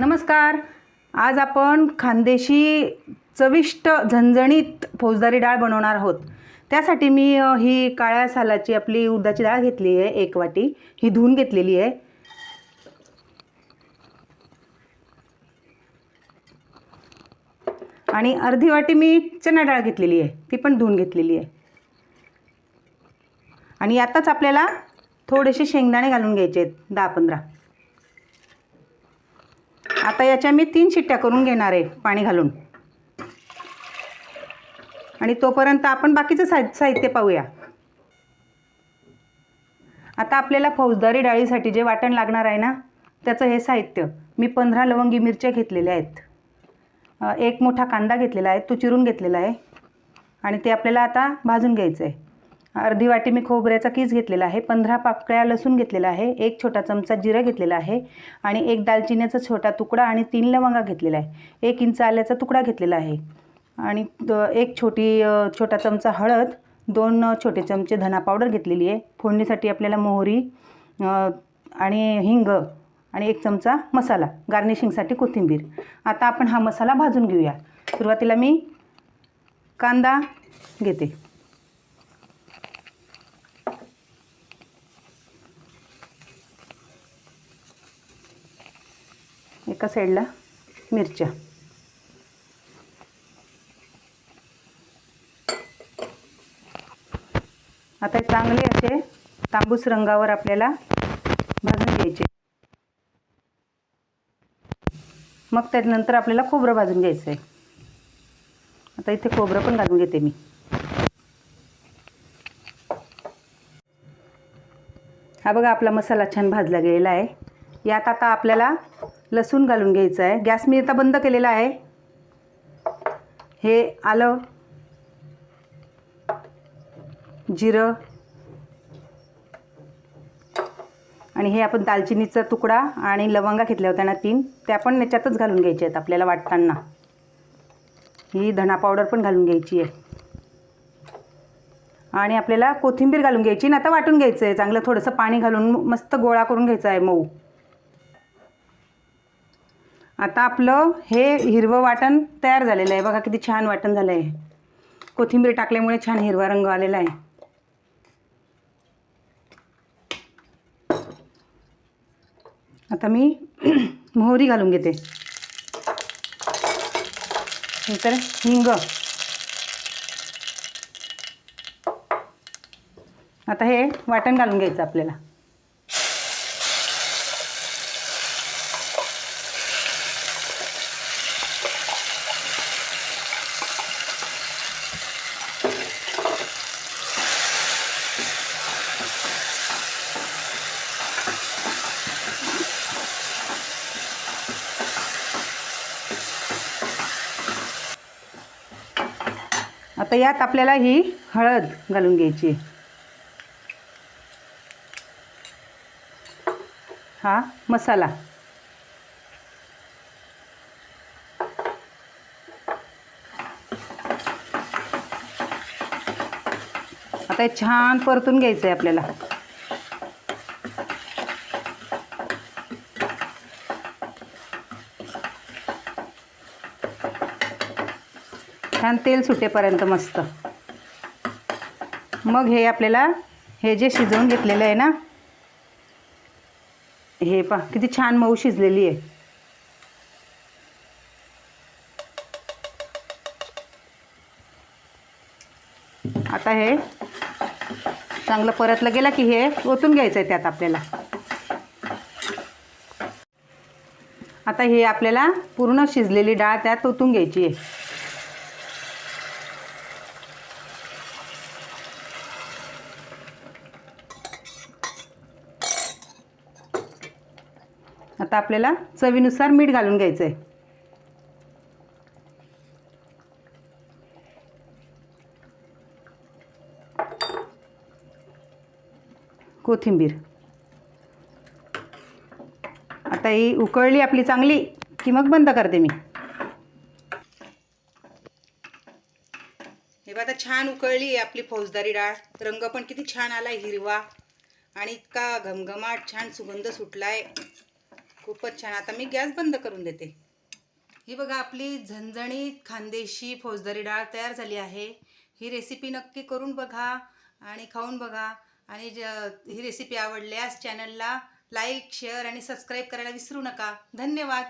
नमस्कार. आज आपण खानदेशी चविष्ट झणझणीत फौजदारी डाळ बनवणार आहोत. त्यासाठी मी ही काळ्या सालाची आपली उडदाची डाळ घेतली आहे 1 वाटी. ही धुवून घेतलेली आहे. आणि अर्धी वाटी मी चणा डाळ घेतलेली आहे, ती पण धुवून घेतलेली आहे. आणि यातच आपल्याला थोडेसे शेंगदाणे घालून घ्यायचे आहेत 10-15. आता याच्या मी 3 शिट्ट्या करून घेणार आहे पाणी घालून. आणि तोपर्यंत आपण बाकीचं साहित्य पाहूया. आता आपल्याला फौजदारी डाळीसाठी जे वाटण लागणार आहे ना, त्याचं हे साहित्य. मी 15 लवंगी मिरच्या घेतलेल्या आहेत. 1 मोठा कांदा घेतलेला आहे, तो चिरून घेतलेला आहे. आणि ते आपल्याला आता भाजून घ्यायचं आहे. अर्धी वाटी मी खोबऱ्याचा कीस घेतलेला आहे. 15 पाकळ्या लसूण घेतलेला आहे. 1 छोटा चमचा जिरं घेतलेला आहे. आणि 1 दालचिनीचा छोटा तुकडा आणि 3 लवंगा घेतलेला आहे. 1 इंच आल्याचा तुकडा घेतलेला आहे. आणि 1 छोटा चमचा हळद, 2 छोटे चमचे धना पावडर घेतलेली आहे. फोडणीसाठी आपल्याला मोहरी आणि हिंग आणि 1 चमचा मसाला, गार्निशिंगसाठी कोथिंबीर. आता आपण हा मसाला भाजून घेऊया. सुरुवातीला मी कांदा घेते. एका साईडला मिरच्या. आता चांगले असे तांबूस रंगावर आपल्याला भाजून घ्यायचे. मग त्यानंतर आपल्याला खोबरं भाजून घ्यायचं आहे. आता इथे खोबरं पण घालून घेते मी. हा बघा, आपला मसाला छान भाजला गेलेला आहे. यात आता आपल्याला लसूण घालून घ्यायचं आहे. गॅस मी आता बंद केलेला आहे. हे आलं, जिरं आणि हे आपण दालचिनीचा तुकडा आणि लवंगा घेतल्या होत्या ना 3, त्या पण याच्यातच घालून घ्यायच्या आहेत आपल्याला वाटताना. ही धना पावडर पण घालून घ्यायची आहे. आणि आपल्याला कोथिंबीर घालून घ्यायची आणि आता वाटून घ्यायचं आहे चांगलं. थोडंसं पाणी घालून मस्त गोळा करून घ्यायचा आहे मऊ. आता आपलं हे हिरवं वाटण तयार झालेलं आहे. बघा किती छान वाटण झालं आहे. कोथिंबीर टाकल्यामुळे छान हिरवा रंग आलेला आहे. आता मी मोहरी घालून घेते. नंतर हिंग. आता हे वाटण घालून घ्यायचं आपल्याला. आता यात आपल्याला ही हळद घालून घ्यायची. हा मसाला. आता हे छान परतून घ्यायचं आहे आपल्याला. छान तेल सुटेपर्यंत मस्त. मग हे आपल्याला हे जे शिजवून घेतलेलं आहे ना, हे पहा किती छान मऊ शिजलेली आहे. आता हे चांगलं परतलं गेलं की हे ओतून घ्यायचं आहे त्यात आपल्याला. आता हे आपल्याला पूर्ण शिजलेली डाळ त्यात ओतून घ्यायची आहे. आता आपल्याला चवीनुसार मीठ घालून घ्यायचं आहे. कोथिंबीर. आता ही उकळली आपली चांगली की मग बंद करते मी. हे बघा छान उकळली आहे आपली फौजदारी डाळ. रंग पण किती छान आला हिरवा आणि इतका घमघमाट छान सुगंध सुटलाय. खूप खूपच छान. आता मी गॅस बंद करून देते. ही बघा आपली झणझणीत खानदेशी फौजदारी डाळ तयार झाली आहे. ही रेसिपी नक्की करून बघा आणि खाऊन बघा. आणि ही रेसिपी आवडल्यास चॅनलला लाईक, शेअर आणि सबस्क्राईब करायला विसरू नका. धन्यवाद.